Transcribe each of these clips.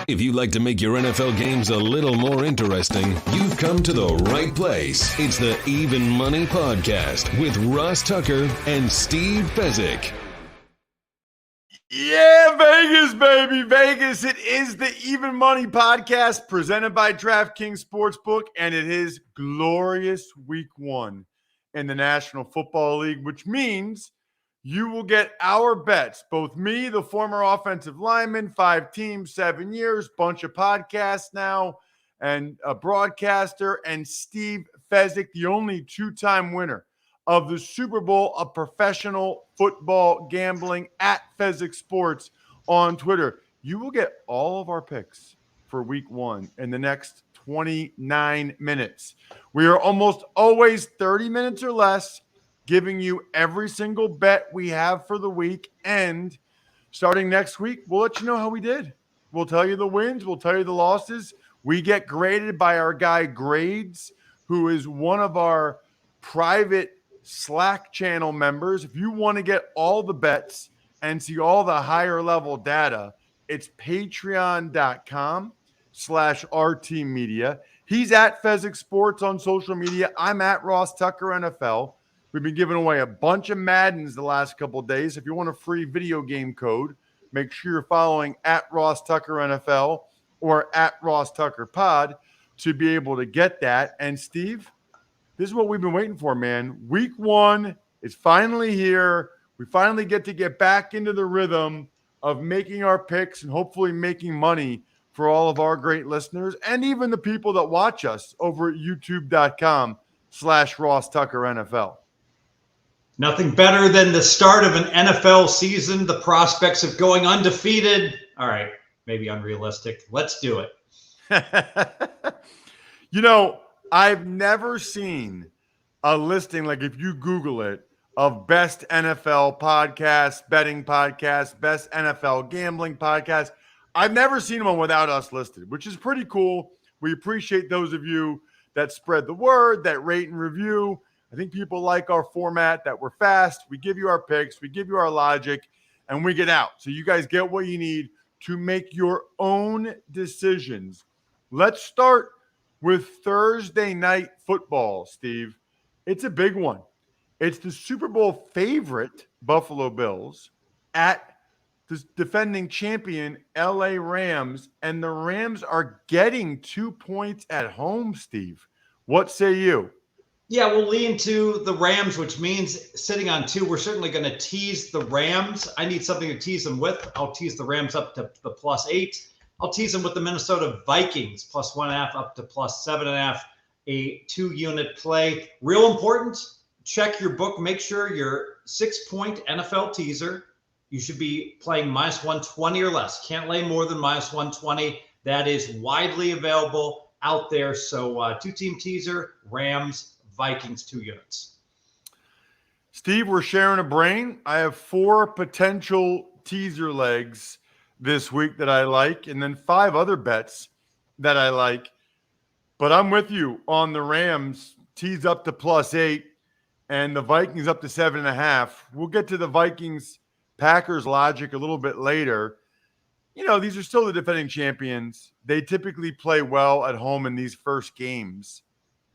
If you'd like to make your NFL games a little more interesting, you've come to the right place. It's the Even Money Podcast with Ross Tucker and Steve Fezzik. Yeah, Vegas, baby, Vegas. It is the Even Money Podcast presented by DraftKings Sportsbook, and it is glorious week one in the National Football League, which means you will get our bets. Both me, the former offensive lineman, 5 teams, 7 years, bunch of podcasts now, and a broadcaster, and Steve Fezzik, the only 2-time winner of the Super Bowl of professional football gambling at Fezzik Sports on Twitter. You will get all of our picks for week one in the next 29 minutes. We are almost always 30 minutes or less, giving you every single bet we have for the week. And starting next week, we'll let you know how we did. We'll tell you the wins. We'll tell you the losses. We get graded by our guy Grades, who is one of our private Slack channel members. If you want to get all the bets and see all the higher level data, it's patreon.com/RT Media. He's at Fezzik Sports on social media. I'm at Ross Tucker NFL. We've been giving away a bunch of Maddens the last couple of days. If you want a free video game code, make sure you're following at Ross Tucker NFL or at Ross Tucker Pod to be able to get that. And Steve, this is what we've been waiting for, man. Week one is finally here. We finally get back into the rhythm of making our picks and hopefully making money for all of our great listeners and even the people that watch us over at youtube.com/Ross Tucker NFL. Nothing better than the start of an NFL season, the prospects of going undefeated. All right, maybe unrealistic. Let's do it. You know, I've never seen a listing, like if you Google it, of best NFL podcasts, betting podcasts, best NFL gambling podcasts. I've never seen one without us listed, which is pretty cool. We appreciate those of you that spread the word, that rate and review. I think people like our format, that we're fast. We give you our picks, we give you our logic, and we get out. So you guys get what you need to make your own decisions. Let's start with Thursday night football, Steve. It's a big one. It's the Super Bowl favorite Buffalo Bills at the defending champion LA Rams, and the Rams are getting 2 points at home, Steve. What say you? Yeah, we'll lean to the Rams, which means sitting on 2. We're certainly going to tease the Rams. I need something to tease them with. I'll tease the Rams up to the +8. I'll tease them with the Minnesota Vikings +1.5 up to +7.5, a 2-unit play. Real important, check your book. Make sure your 6-point NFL teaser, you should be playing -120 or less. Can't lay more than -120. That is widely available out there. So 2-team teaser, Rams, Vikings, 2 units. Steve, we're sharing a brain. I have 4 potential teaser legs this week that I like, and then 5 other bets that I like. But I'm with you on the Rams tease up to +8 and the Vikings up to 7.5. We'll get to the Vikings Packers logic a little bit later. You know, these are still the defending champions. They typically play well at home in these first games.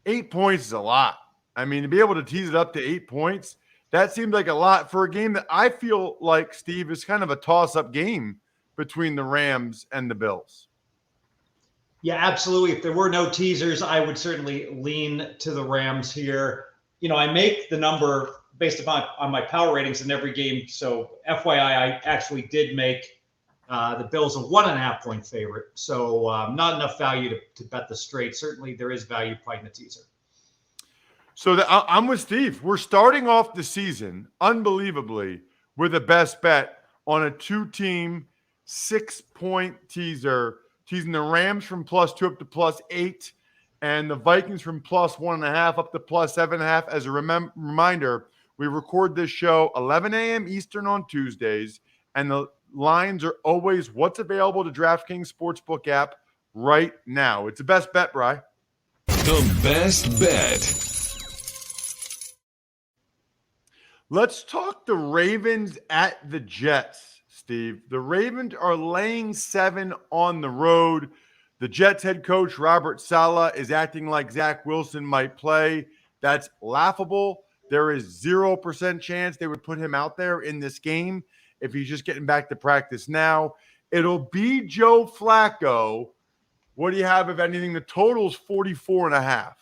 8 points is a lot. I mean, to be able to tease it up to 8 points, that seems like a lot for a game that I feel like, Steve, is kind of a toss-up game between the Rams and the Bills. Yeah, absolutely. If there were no teasers, I would certainly lean to the Rams here. You know, I make the number based upon on my power ratings in every game. So FYI, I actually did make the Bills a 1.5-point favorite. So not enough value to bet the straight. Certainly there is value playing the teaser. So I'm with Steve. We're starting off the season, unbelievably, with a best bet on a 2-team 6-point teaser, teasing the Rams from +2 up to +8 and the Vikings from +1.5 up to +7.5. As a reminder, we record this show 11 a.m. Eastern on Tuesdays, and the lines are always what's available to DraftKings Sportsbook app right now. It's the best bet, Bri. The best bet. Let's talk the Ravens at the Jets, Steve. The Ravens are laying 7 on the road. The Jets head coach, Robert Saleh, is acting like Zach Wilson might play. That's laughable. There is 0% chance they would put him out there in this game if he's just getting back to practice now. It'll be Joe Flacco. What do you have, if anything? The total's 44.5.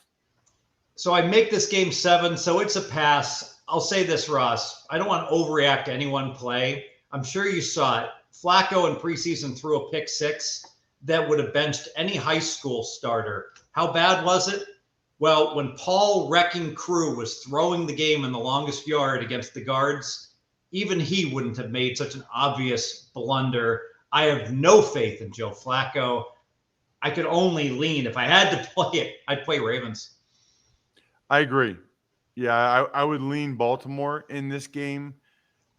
So I make this game 7, so it's a pass. I'll say this, Ross. I don't want to overreact to any one play. I'm sure you saw it. Flacco in preseason threw a pick 6 that would have benched any high school starter. How bad was it? Well, when Paul Wrecking Crew was throwing the game in the longest yard against the guards, even he wouldn't have made such an obvious blunder. I have no faith in Joe Flacco. I could only lean. If I had to play it, I'd play Ravens. I agree. Yeah, I would lean Baltimore in this game.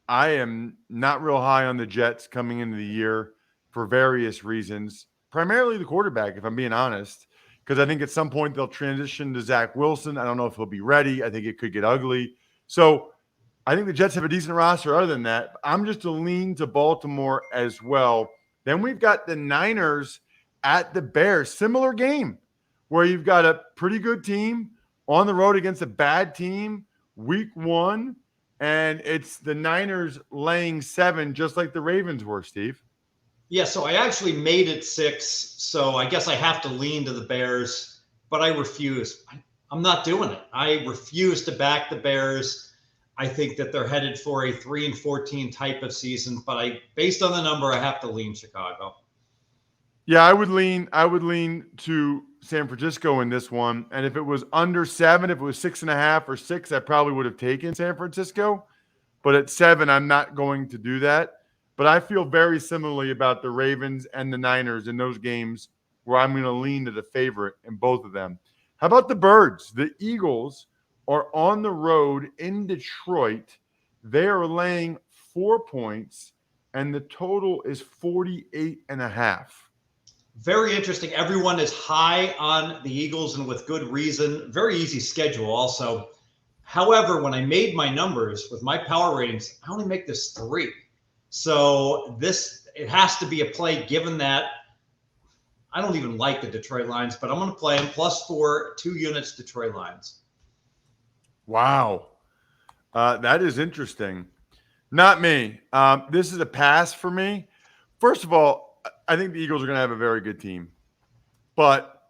I am not real high on the Jets coming into the year for various reasons, primarily the quarterback, if I'm being honest, because I think at some point they'll transition to Zach Wilson. I don't know if he'll be ready. I think it could get ugly. So I think the Jets have a decent roster other than that. I'm just a lean to Baltimore as well. Then we've got the Niners at the Bears. Similar game where you've got a pretty good team on the road against a bad team week 1, and it's the Niners laying 7 just like the Ravens were, Steve. Yeah, so I actually made it 6, so I guess I have to lean to the Bears, but I refuse. I'm not doing it. I refuse to back the Bears. I think that they're headed for a 3-14 type of season, but based on the number, I have to lean Chicago. Yeah, I would lean to San Francisco in this one. And if it was under 7, if it was 6.5 or 6, I probably would have taken San Francisco. But at 7, I'm not going to do that. But I feel very similarly about the Ravens and the Niners in those games where I'm going to lean to the favorite in both of them. How about the Birds? The Eagles are on the road in Detroit. They are laying 4 points, and the total is 48.5. Very interesting. Everyone is high on the Eagles, and with good reason. Very easy schedule also. However, when I made my numbers with my power ratings, I only make this 3. So it has to be a play given that I don't even like the Detroit Lions, but I'm going to play them +4, 2 units Detroit Lions. Wow. That is interesting. Not me. This is a pass for me. First of all, I think the Eagles are going to have a very good team. But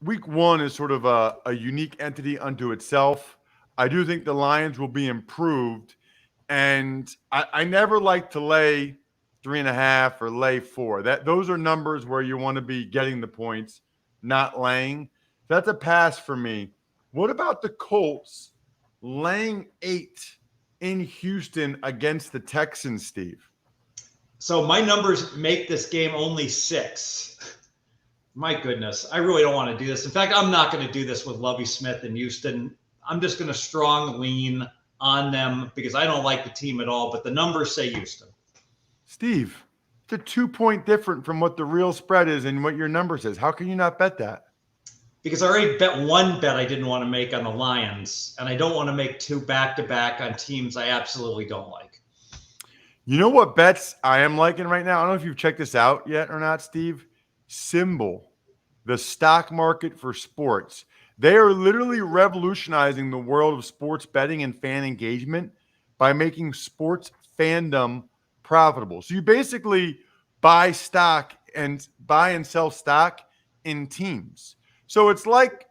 week 1 is sort of a unique entity unto itself. I do think the Lions will be improved. And I never like to lay 3.5 or lay 4. Those are numbers where you want to be getting the points, not laying. That's a pass for me. What about the Colts laying 8 in Houston against the Texans, Steve? So my numbers make this game only 6. My goodness, I really don't want to do this. In fact, I'm not going to do this with Lovie Smith in Houston. I'm just going to strong lean on them because I don't like the team at all, but the numbers say Houston. Steve, it's a 2-point difference from what the real spread is and what your number says. How can you not bet that? Because I already bet one bet I didn't want to make on the Lions, and I don't want to make 2 back-to-back on teams I absolutely don't like. You know what bets I am liking right now? I don't know if you've checked this out yet or not, Steve. Symbol, the stock market for sports. They are literally revolutionizing the world of sports betting and fan engagement by making sports fandom profitable. So you basically buy and sell stock in teams. So it's like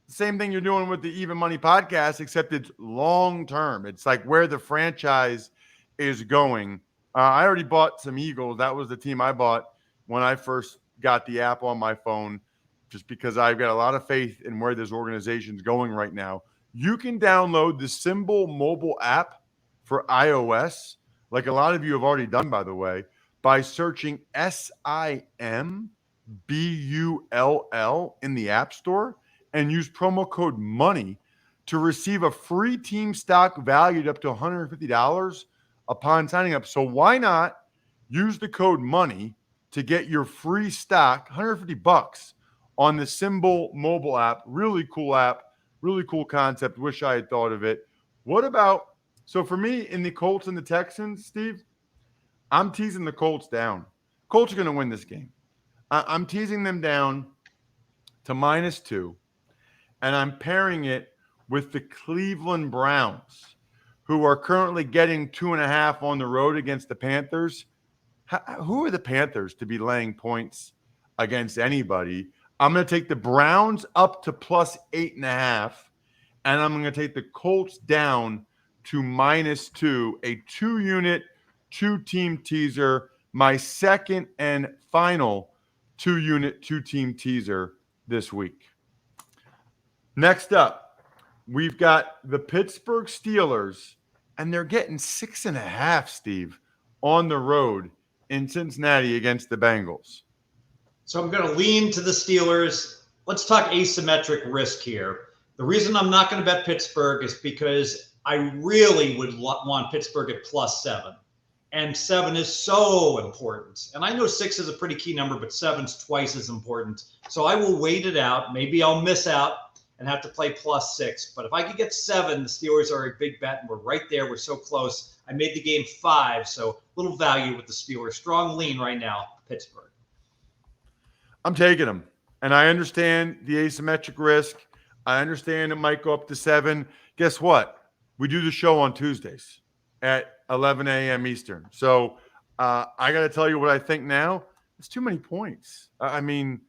the same thing you're doing with the Even Money podcast, except it's long term. It's like where the franchise is going. I already bought some Eagles. That was the team I bought when I first got the app on my phone, just because I've got a lot of faith in where this organization's going right now. You can download the Symbol mobile app for iOS, like a lot of you have already done, by the way, by searching SIMBULL in the App Store and use promo code MONEY to receive a free team stock valued up to $150 upon signing up. So why not use the code MONEY to get your free stock, $150 on the Symbol mobile app? Really cool app, really cool concept. Wish I had thought of it. What about, so for me in the Colts and the Texans, Steve, I'm teasing the Colts down. Colts are going to win this game. I'm teasing them down to -2, and I'm pairing it with the Cleveland Browns, who are currently getting 2.5 on the road against the Panthers. Who are the Panthers to be laying points against anybody? I'm going to take the Browns up to +8.5, and I'm going to take the Colts down to -2, a 2-unit, 2-team teaser, my second and final 2-unit, 2-team teaser this week. Next up, we've got the Pittsburgh Steelers, and they're getting 6.5, Steve, on the road in Cincinnati against the Bengals. So I'm going to lean to the Steelers. Let's talk asymmetric risk here. The reason I'm not going to bet Pittsburgh is because I really would want Pittsburgh at +7. And 7 is so important. And I know 6 is a pretty key number, but 7's twice as important. So I will wait it out. Maybe I'll miss out and have to play +6. But if I could get 7, the Steelers are a big bet, and we're right there. We're so close. I made the game 5, so little value with the Steelers. Strong lean right now, Pittsburgh. I'm taking them. And I understand the asymmetric risk. I understand it might go up to 7. Guess what? We do the show on Tuesdays at 11 a.m. Eastern. So I got to tell you what I think now. It's too many points. I mean,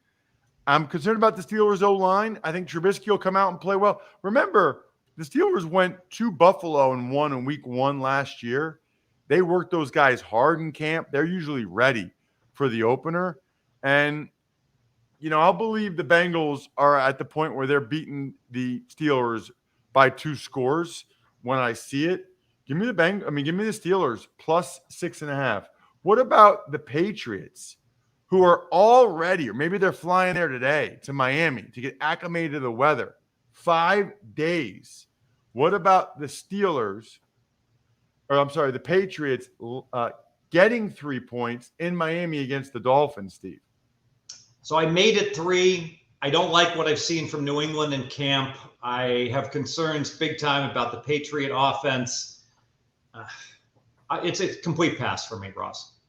I'm concerned about the Steelers' O-line. I think Trubisky will come out and play well. Remember, the Steelers went to Buffalo and won in week 1 last year. They worked those guys hard in camp. They're usually ready for the opener. And, you know, I'll believe the Bengals are at the point where they're beating the Steelers by 2 scores when I see it. Give me the Steelers +6.5. What about the Patriots, who are already, or maybe they're flying there today to Miami to get acclimated to the weather? 5 days. What about the the Patriots getting 3 points in Miami against the Dolphins, Steve? So I made it 3. I don't like what I've seen from New England in camp. I have concerns big time about the Patriot offense. It's a complete pass for me, Ross.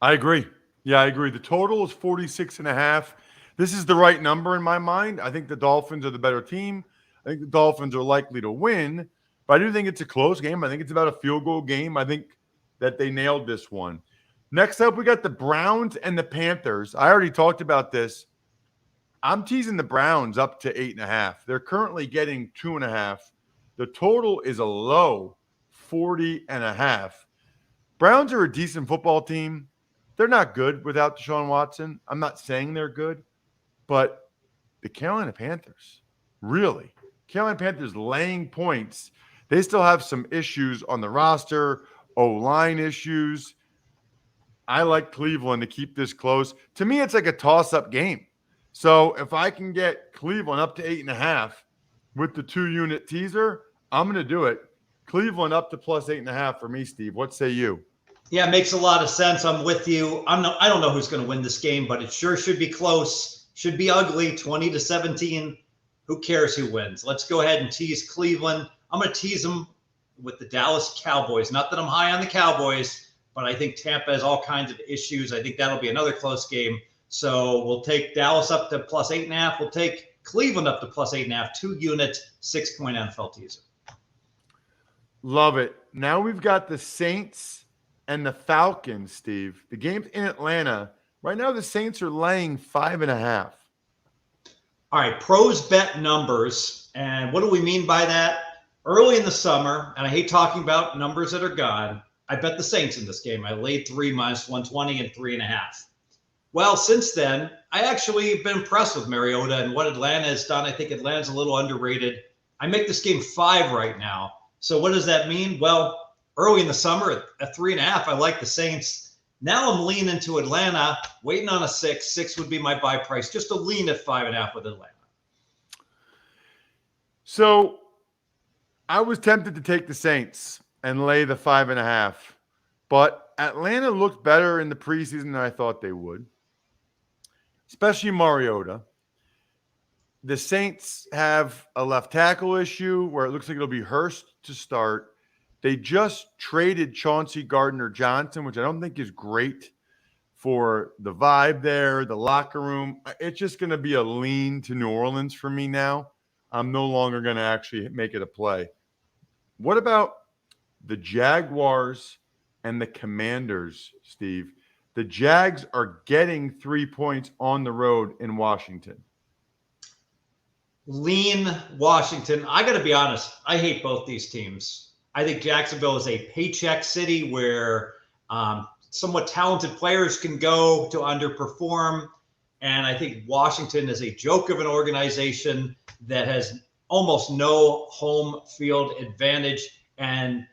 I agree. Yeah, I agree. The total is 46.5. This is the right number in my mind. I think the Dolphins are the better team. I think the Dolphins are likely to win, but I do think it's a close game. I think it's about a field goal game. I think that they nailed this one. Next up, we got the Browns and the Panthers. I already talked about this. I'm teasing the Browns up to 8.5. They're currently getting 2.5. The total is a low 40.5. Browns are a decent football team. They're not good without Deshaun Watson. I'm not saying they're good, but the Carolina Panthers, really, Carolina Panthers laying points. They still have some issues on the roster, O-line issues. I like Cleveland to keep this close. To me, it's like a toss-up game. So if I can get Cleveland up to 8.5 with the 2-unit teaser, I'm going to do it. Cleveland up to +8.5 for me, Steve. What say you? Yeah, it makes a lot of sense. I'm with you. I don't know who's going to win this game, but it sure should be close. Should be ugly, 20-17. Who cares who wins? Let's go ahead and tease Cleveland. I'm going to tease them with the Dallas Cowboys. Not that I'm high on the Cowboys, but I think Tampa has all kinds of issues. I think that'll be another close game. So we'll take Dallas up to +8.5. We'll take Cleveland up to +8.5. 2-unit, 6-point NFL teaser. Love it. Now we've got the Saints and the Falcons, Steve. The game's in Atlanta. Right now, the Saints are laying 5.5. All right, pros bet numbers. And what do we mean by that? Early in the summer, and I hate talking about numbers that are gone, I bet the Saints in this game. I laid 3 -120 and 3.5. Well, since then, I actually have been impressed with Mariota and what Atlanta has done. I think Atlanta's a little underrated. I make this game 5 right now. So what does that mean? Well, early in the summer at 3.5, I like the Saints. Now I'm leaning to Atlanta, waiting on a 6. 6 would be my buy price, just to lean at 5.5 with Atlanta. So I was tempted to take the Saints and lay the 5.5, but Atlanta looked better in the preseason than I thought they would, especially Mariota. The Saints have a left tackle issue where it looks like it'll be Hurst to start. They just traded Chauncey Gardner-Johnson, which I don't think is great for the vibe there, the locker room. It's just going to be a lean to New Orleans for me now. I'm no longer going to actually make it a play. What about the Jaguars and the Commanders, Steve? The Jags are getting 3 points on the road in Washington. Lean Washington. I got to be honest. I hate both these teams. I think Jacksonville is a paycheck city where somewhat talented players can go to underperform. And I think Washington is a joke of an organization that has almost no home field advantage. And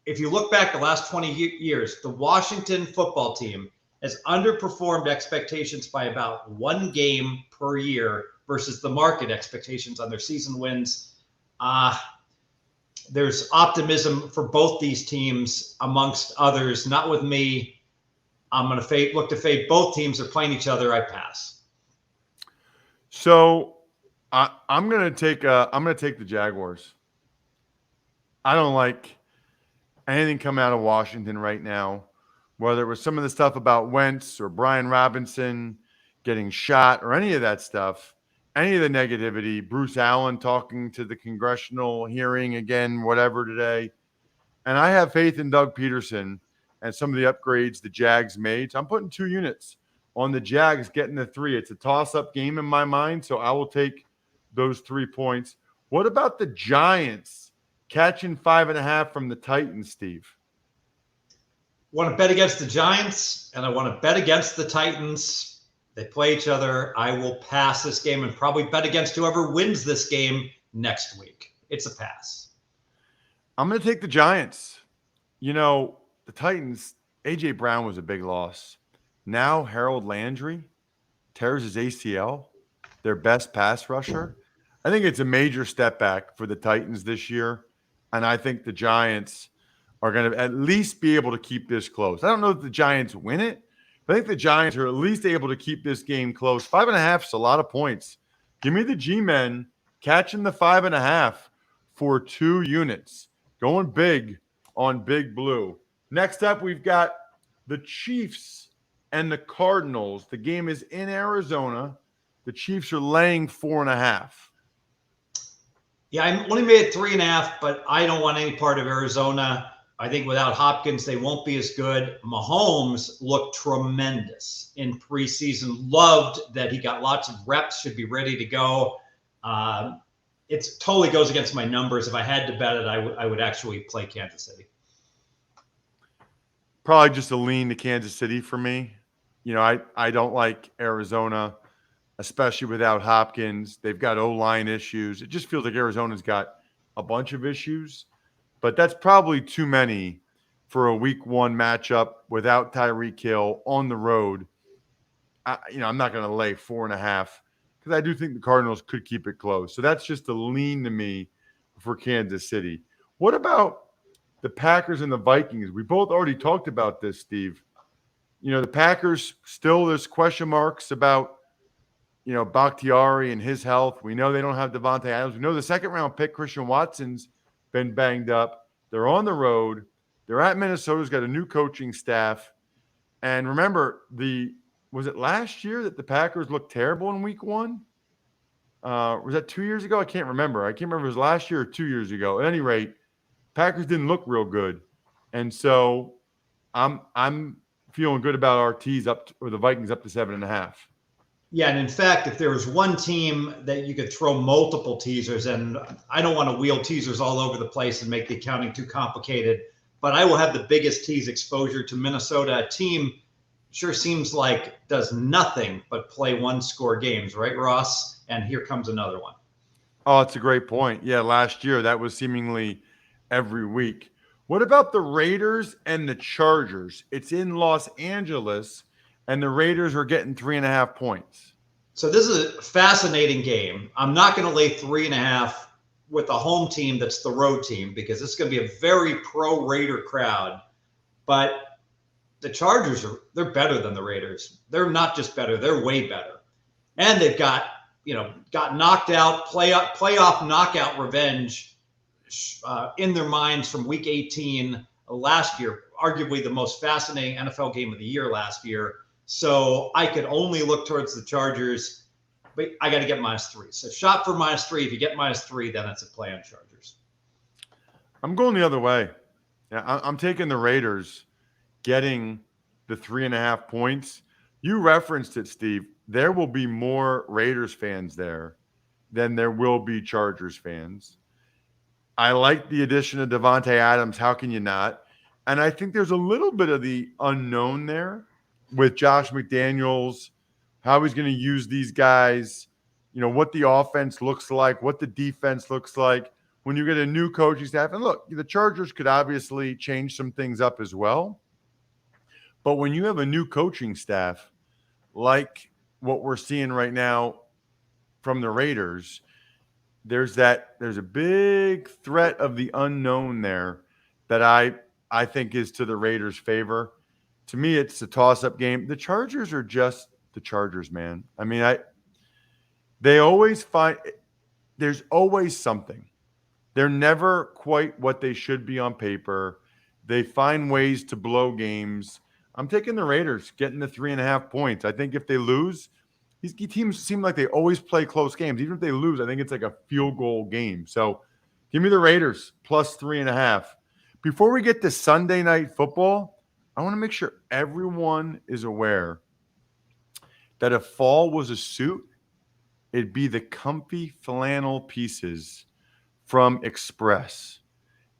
if you look back the last 20 years, the Washington football team has underperformed expectations by about 1 game per year versus the market expectations on their season wins. There's optimism for both these teams amongst others, not with me. I'm going to look to fade both teams are playing each other. I pass. So I'm going to take the Jaguars. I don't like anything coming out of Washington right now, whether it was some of the stuff about Wentz or Brian Robinson getting shot or any of that stuff. Any of the negativity, Bruce Allen talking to the congressional hearing again, whatever today. And I have faith in Doug Peterson and some of the upgrades the Jags made. So I'm putting 2 units on the Jags getting the 3. It's a toss-up game in my mind, so I will take those 3 points. What about the Giants catching 5.5 from the Titans, Steve? Want to bet against the Giants, and I want to bet against the Titans. They play each other. I will pass this game and probably bet against whoever wins this game next week. It's a pass. I'm going to take the Giants. You know, the Titans, A.J. Brown was a big loss. Now Harold Landry tears his ACL, their best pass rusher. I think it's a major step back for the Titans this year, and I think the Giants are going to at least be able to keep this close. I don't know if the Giants win it, but I think the Giants are at least able to keep this game close. 5.5 is a lot of points. Give me the G-men catching the 5.5 for 2 units. Going big on Big Blue. Next up, we've got the Chiefs and the Cardinals. The game is in Arizona. The Chiefs are laying 4.5. Yeah, I only made it 3.5, but I don't want any part of Arizona. I think without Hopkins, they won't be as good. Mahomes looked tremendous in preseason. Loved that he got lots of reps, should be ready to go. It totally goes against my numbers. If I had to bet it, I would actually play Kansas City. Probably just a lean to Kansas City for me. You know, I don't like Arizona, especially without Hopkins. They've got O-line issues. It just feels like Arizona's got a bunch of issues. But that's probably too many for a week 1 matchup without Tyreek Hill on the road. I'm not going to lay 4.5 because I do think the Cardinals could keep it close. So that's just a lean to me for Kansas City. What about the Packers and the Vikings? We both already talked about this, Steve. You know, the Packers, still there's question marks about, Bakhtiari and his health. We know they don't have Devontae Adams. We know the second-round pick, Christian Watson's been banged up. They're on the road. They're at Minnesota's got a new coaching staff. And remember, was it last year that the Packers looked terrible in week 1? Was that 2 years ago? I can't remember. I can't remember if it was last year or 2 years ago. At any rate, Packers didn't look real good. And so I'm feeling good about our tees or the Vikings up to 7.5. Yeah, and in fact, if there was one team that you could throw multiple teasers, and I don't want to wheel teasers all over the place and make the accounting too complicated, but I will have the biggest tease exposure to Minnesota, a team sure seems like does nothing but play 1-score games, right, Ross? And here comes another one. Oh, it's a great point. Yeah, last year that was seemingly every week. What about the Raiders and the Chargers? It's in Los Angeles, and the Raiders are getting 3.5 points. So this is a fascinating game. I'm not going to lay 3.5 with a home team that's the road team because it's going to be a very pro-Raider crowd. But the Chargers they're better than the Raiders. They're not just better, they're way better. And they've got knocked out, playoff knockout revenge in their minds from week 18 last year, arguably the most fascinating NFL game of the year last year. So I could only look towards the Chargers, but I got to get -3. So shot for -3. If you get -3, then it's a play on Chargers. I'm going the other way. Yeah, I'm taking the Raiders getting the 3.5 points. You referenced it, Steve. There will be more Raiders fans there than there will be Chargers fans. I like the addition of Devontae Adams. How can you not? And I think there's a little bit of the unknown there with Josh McDaniels, how he's going to use these guys, what the offense looks like, what the defense looks like when you get a new coaching staff. And look, the Chargers could obviously change some things up as well. But when you have a new coaching staff, like what we're seeing right now from the Raiders, there's a big threat of the unknown there that I think is to the Raiders' favor. To me, it's a toss-up game. The Chargers are just the Chargers, man. I mean, they always there's always something. They're never quite what they should be on paper. They find ways to blow games. I'm taking the Raiders, getting the 3.5 points. I think if they lose, these teams seem like they always play close games. Even if they lose, I think it's like a field goal game. So give me the Raiders plus 3.5. Before we get to Sunday Night Football, I want to make sure everyone is aware that if fall was a suit, it'd be the comfy flannel pieces from Express.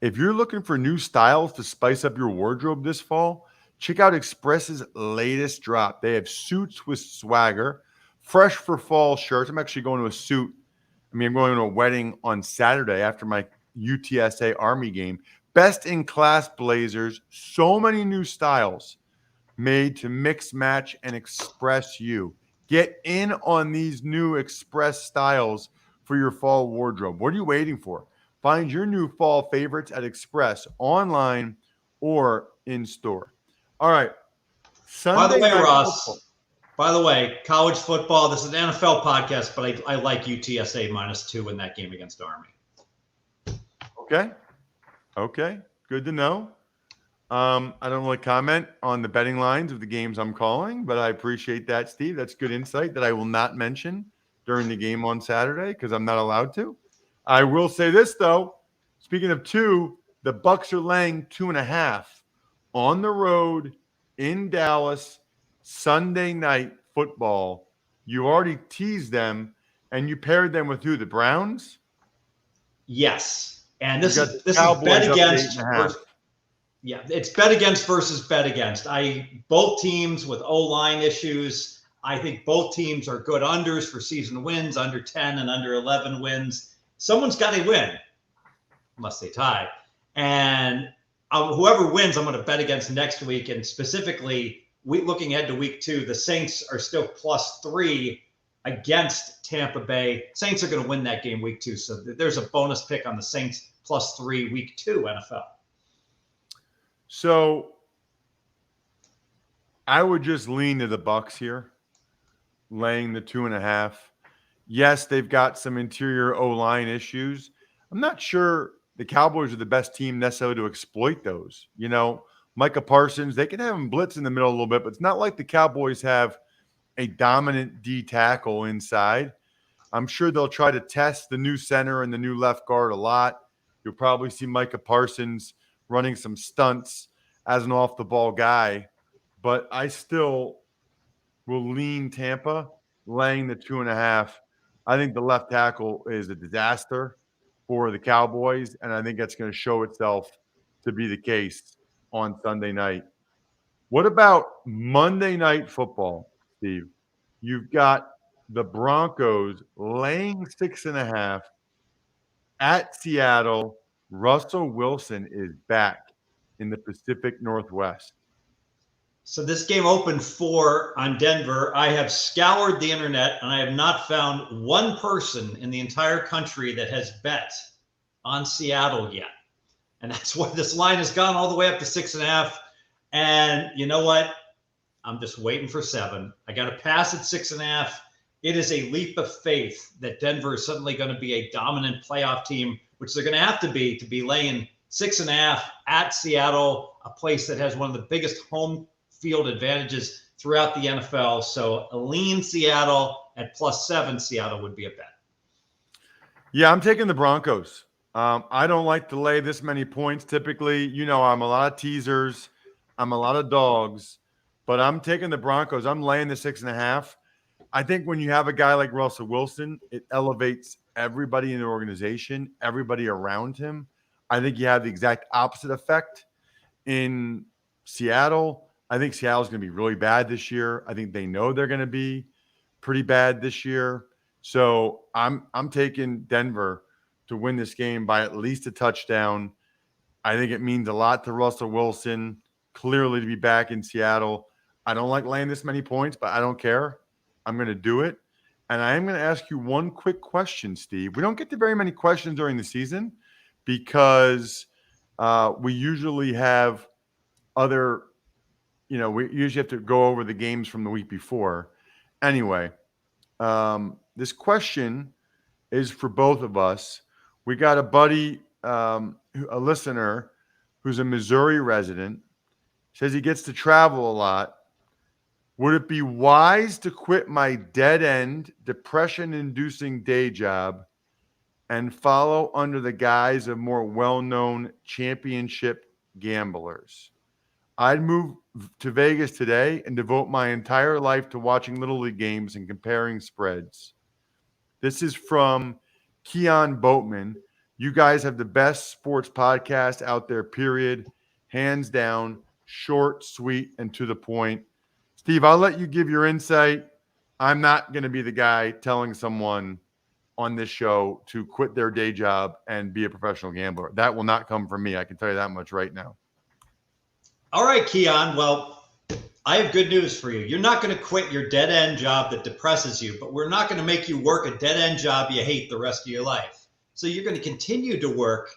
If you're looking for new styles to spice up your wardrobe this fall, check out Express's latest drop. They have suits with swagger, fresh for fall shirts. I'm actually going to a suit. I'm going to a wedding on Saturday after my UTSA Army game. Best in class blazers, so many new styles made to mix, match, and express you. Get in on these new Express styles for your fall wardrobe. What are you waiting for? Find your new fall favorites at Express, online or in store. All right. By the way, Ross, college football, this is an NFL podcast, but I like UTSA -2 in that game against Army. Okay. Good to know. I don't really comment on the betting lines of the games I'm calling, but I appreciate that, Steve. That's good insight that I will not mention during the game on Saturday because I'm not allowed to. I will say this, though. Speaking of 2, the Bucs are laying 2.5 on the road in Dallas, Sunday Night Football. You already teased them, and you paired them with who? The Browns? Yes. And this is bet against. Yeah, it's bet against versus bet against. Both teams with O-line issues. I think both teams are good unders for season wins, under 10 and under 11 wins. Someone's got to win, unless they tie. And whoever wins, I'm going to bet against next week. And specifically, looking ahead to week 2, the Saints are still +3 against Tampa Bay. Saints are going to win that game week 2. So there's a bonus pick on the Saints +3 week 2 NFL. So I would just lean to the Bucs here, laying the 2.5. Yes, they've got some interior O-line issues. I'm not sure the Cowboys are the best team necessarily to exploit those. Micah Parsons, they can have him blitz in the middle a little bit, but it's not like the Cowboys have a dominant D tackle inside. I'm sure they'll try to test the new center and the new left guard a lot. You'll probably see Micah Parsons running some stunts as an off-the-ball guy. But I still will lean Tampa, laying the 2.5. I think the left tackle is a disaster for the Cowboys, and I think that's going to show itself to be the case on Sunday night. What about Monday Night Football, Steve? You've got the Broncos laying 6.5 at Seattle. Russell Wilson is back in the Pacific Northwest. So this game opened 4 on Denver. I have scoured the internet and I have not found one person in the entire country that has bet on Seattle yet. And that's why this line has gone all the way up to 6.5. And you know what? I'm just waiting for 7. I got to pass at 6.5. It is a leap of faith that Denver is suddenly going to be a dominant playoff team which they're going to have to be laying 6.5 at Seattle, a place that has one of the biggest home field advantages throughout the NFL. So a lean Seattle at +7 Seattle would be a bet. Yeah, I'm taking the Broncos. I don't like to lay this many points. Typically, I'm a lot of teasers. I'm a lot of dogs. But I'm taking the Broncos. I'm laying the 6.5. I think when you have a guy like Russell Wilson, it elevates everybody in the organization, everybody around him. I think you have the exact opposite effect in Seattle. I think Seattle's going to be really bad this year. I think they know they're going to be pretty bad this year. So I'm taking Denver to win this game by at least a touchdown. I think it means a lot to Russell Wilson, clearly, to be back in Seattle. I don't like laying this many points, but I don't care. I'm going to do it. And I am going to ask you one quick question, Steve. We don't get to very many questions during the season because we usually have we usually have to go over the games from the week before. Anyway, this question is for both of us. We got a buddy, a listener who's a Missouri resident, says he gets to travel a lot. Would it be wise to quit my dead-end, depression-inducing day job and follow under the guise of more well-known championship gamblers? I'd move to Vegas today and devote my entire life to watching Little League games and comparing spreads. This is from Keon Boatman. You guys have the best sports podcast out there, period. Hands down, short, sweet, and to the point. Steve, I'll let you give your insight. I'm not going to be the guy telling someone on this show to quit their day job and be a professional gambler. That will not come from me. I can tell you that much right now. All right, Keon. Well, I have good news for you. You're not going to quit your dead-end job that depresses you, but we're not going to make you work a dead-end job you hate the rest of your life. So you're going to continue to work,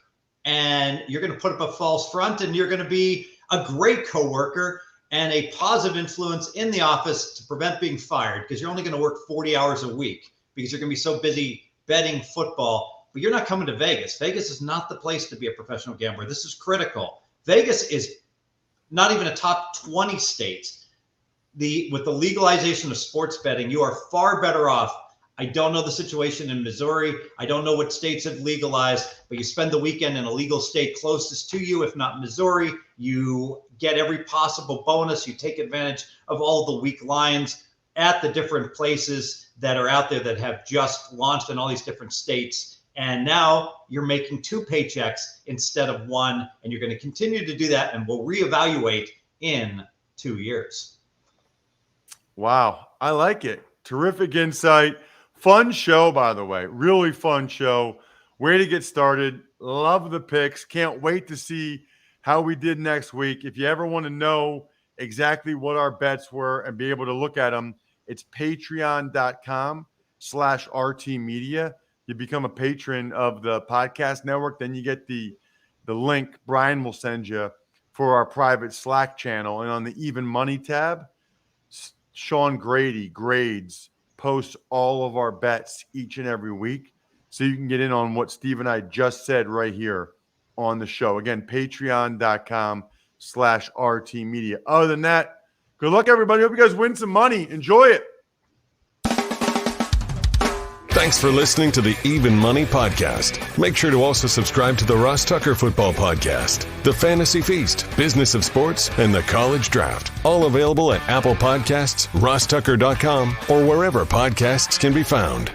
and you're going to put up a false front, and you're going to be a great coworker and a positive influence in the office to prevent being fired, because you're only going to work 40 hours a week because you're going to be so busy betting football. But you're not coming to Vegas. Vegas is not the place to be a professional gambler. This is critical. Vegas is not even a top 20 state. With the legalization of sports betting, you are far better off. I don't know the situation in Missouri. I don't know what states have legalized, but you spend the weekend in a legal state closest to you, if not Missouri. You get every possible bonus. You take advantage of all the weak lines at the different places that are out there that have just launched in all these different states. And now you're making 2 paychecks instead of 1, and you're going to continue to do that, and we'll reevaluate in 2 years. Wow, I like it. Terrific insight. Fun show, by the way. Really fun show. Way to get started. Love the picks. Can't wait to see how we did next week. If you ever want to know exactly what our bets were and be able to look at them, it's patreon.com/RTmedia. You become a patron of the podcast network. Then you get the link Brian will send you for our private Slack channel. And on the Even Money tab, Sean Grady grades, posts all of our bets each and every week. So you can get in on what Steve and I just said right here on the show. Again, patreon.com/RTmedia. Other than that, good luck, everybody. Hope you guys win some money. Enjoy it. Thanks for listening to the Even Money Podcast. Make sure to also subscribe to the Ross Tucker Football Podcast, The Fantasy Feast, Business of Sports, and the College Draft. All available at Apple Podcasts, rosstucker.com, or wherever podcasts can be found.